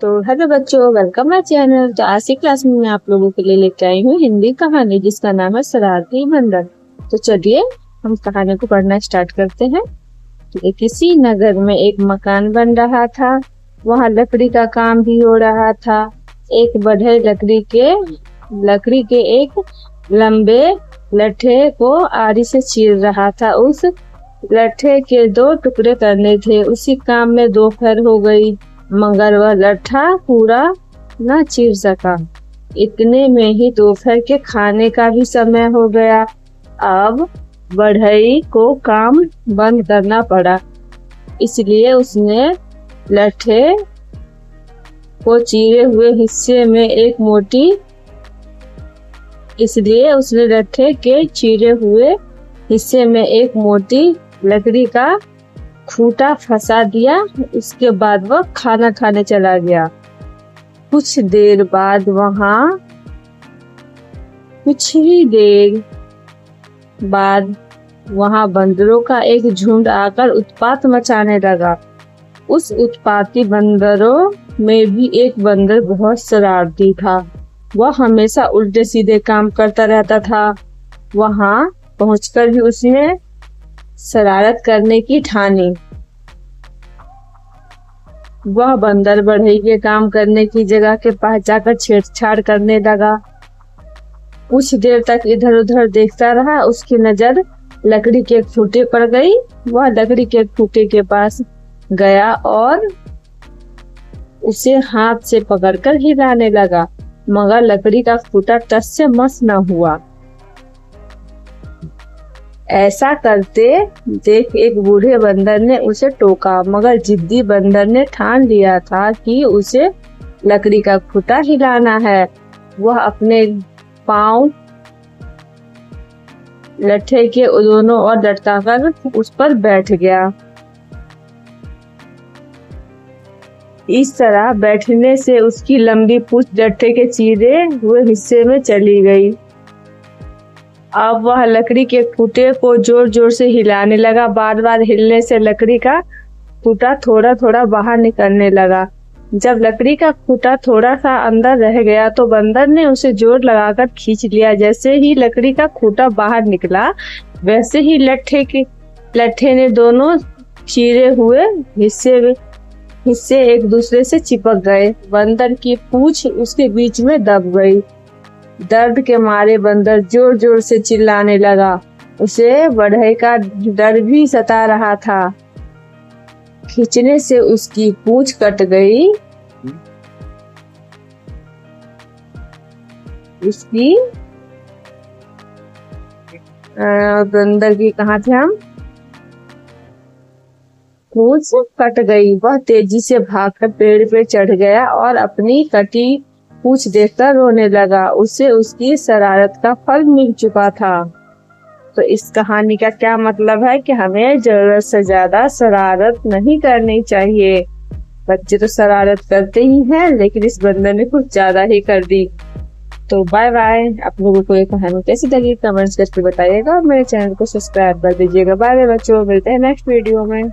तो हेलो बच्चों, welcome my channel. तो आज की क्लास में मैं आप लोगों के लिए लेकर आई हूँ हिंदी कहानी जिसका नाम है शरारती बंदर। तो चलिए हम कहानी को पढ़ना स्टार्ट करते हैं। तो किसी नगर में एक मकान बन रहा था। वहाँ लकड़ी का काम भी हो रहा था। एक बढ़ई लकड़ी के एक लंबे लट्ठे को आरी से चीर रहा था। उस लट्ठे के 2 टुकड़े करने थे। उसी काम में दोपहर हो गई, मगर वह लट्ठा पूरा न चीर सका। इतने में ही दोपहर के खाने का भी समय हो गया। अब बढ़ई को काम बंद करना पड़ा, इसलिए उसने लट्ठे को चीरे हुए हिस्से में एक मोटी लकड़ी का खूंटा फंसा दिया। उसके बाद वह खाना खाने चला गया। कुछ ही देर बाद वहां बंदरों का एक झुंड आकर उत्पात मचाने लगा। उस उत्पाती बंदरों में भी एक बंदर बहुत शरारती था। वह हमेशा उल्टे सीधे काम करता रहता था। वहां पहुंचकर भी उसने शरारत करने की ठानी। वह बंदर बढ़ई के काम करने की जगह के पास जाकर छेड़छाड़ करने लगा। कुछ देर तक इधर उधर देखता रहा। उसकी नजर लकड़ी के खूंटे पर गई। वह लकड़ी के खूंटे के पास गया और उसे हाथ से पकड़कर हिलाने लगा, मगर लकड़ी का खूंटा टस से मस न हुआ। ऐसा करते देख एक बूढ़े बंदर ने उसे टोका, मगर जिद्दी बंदर ने ठान लिया था कि उसे लकड़ी का खूंटा हिलाना है। वह अपने पांव लट्ठे के दोनों ओर लटकाकर उस पर बैठ गया। इस तरह बैठने से उसकी लंबी पूंछ लट्ठे के चीरे हुए हिस्से में चली गई। अब वह लकड़ी के खूंटे को जोर जोर से हिलाने लगा। बार बार हिलने से लकड़ी का खूंटा थोड़ा थोड़ा बाहर निकलने लगा। जब लकड़ी का खूंटा थोड़ा सा अंदर रह गया तो बंदर ने उसे जोर लगाकर खींच लिया। जैसे ही लकड़ी का खूंटा बाहर निकला, वैसे ही लट्ठे ने दोनों चीरे हुए हिस्से एक दूसरे से चिपक गए। बंदर की पूंछ उसके बीच में दब गई। दर्द के मारे बंदर जोर जोर से चिल्लाने लगा। उसे बढ़ई का डर भी सता रहा था। खींचने से उसकी पूंछ कट गई। बंदर की कहाँ थे हम? पूंछ कट गई। वह तेजी से भागकर पेड़ पे चढ़ गया और अपनी कटी पूंछ देखकर रोने लगा। उसे उसकी शरारत का फल मिल चुका था। तो इस कहानी का क्या मतलब है कि हमें जरूरत से ज्यादा शरारत नहीं करनी चाहिए। बच्चे तो शरारत करते ही हैं, लेकिन इस बंदर ने कुछ ज्यादा ही कर दी। तो बाय बाय। आप लोगों को ये कहानी कैसी लगी कमेंट्स करके बताइएगा और मेरे चैनल को सब्सक्राइब कर दीजिएगा। बाय बाय बच्चों, मिलते हैं नेक्स्ट वीडियो में।